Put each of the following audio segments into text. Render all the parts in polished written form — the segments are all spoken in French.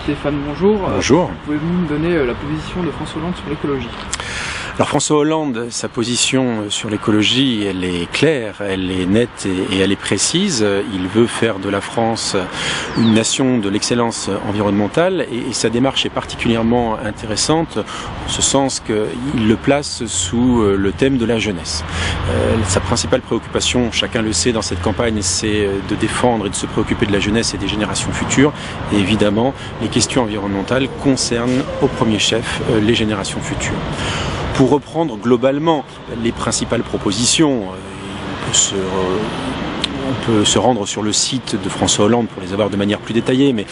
Stéphane, bonjour. Bonjour. Pouvez-vous me donner la position de François Hollande sur l'écologie? Alors François Hollande, sa position sur l'écologie, elle est claire, elle est nette et elle est précise. Il veut faire de la France une nation de l'excellence environnementale et sa démarche est particulièrement intéressante en ce sens qu'il le place sous le thème de la jeunesse. Sa principale préoccupation, chacun le sait dans cette campagne, c'est de défendre et de se préoccuper de la jeunesse et des générations futures. Et évidemment, les questions environnementales concernent au premier chef les générations futures. Pour reprendre globalement les principales propositions, on peut se rendre sur le site de François Hollande pour les avoir de manière plus détaillée, mais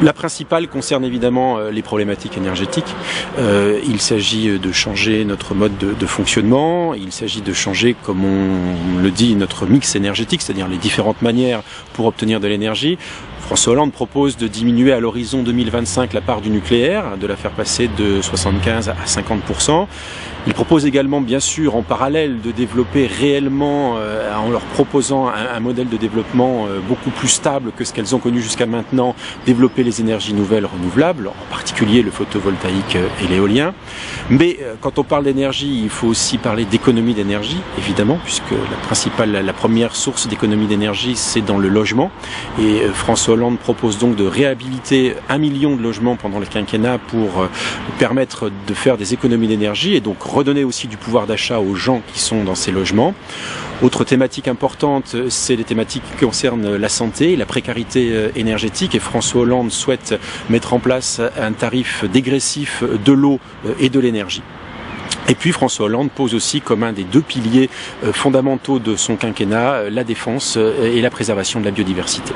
la principale concerne évidemment les problématiques énergétiques. Il s'agit de changer notre mode de fonctionnement, il s'agit de changer, comme on le dit, notre mix énergétique, c'est-à-dire les différentes manières pour obtenir de l'énergie. François Hollande propose de diminuer à l'horizon 2025 la part du nucléaire, de la faire passer de 75 à 50%. Il propose également, bien sûr, en parallèle, de développer réellement, en leur proposant un modèle de développement beaucoup plus stable que ce qu'elles ont connu jusqu'à maintenant, développer les énergies nouvelles renouvelables, en particulier le photovoltaïque et l'éolien. Mais quand on parle d'énergie, il faut aussi parler d'économie d'énergie, évidemment, puisque la première source d'économie d'énergie, c'est dans le logement. Et François Hollande propose donc de réhabiliter 1 million de logements pendant le quinquennat pour permettre de faire des économies d'énergie et donc redonner aussi du pouvoir d'achat aux gens qui sont dans ces logements. Autre thématique importante, c'est les thématiques qui concernent la santé, la précarité énergétique, et François Hollande souhaite mettre en place un tarif dégressif de l'eau et de l'énergie. Et puis François Hollande pose aussi comme un des 2 piliers fondamentaux de son quinquennat la défense et la préservation de la biodiversité.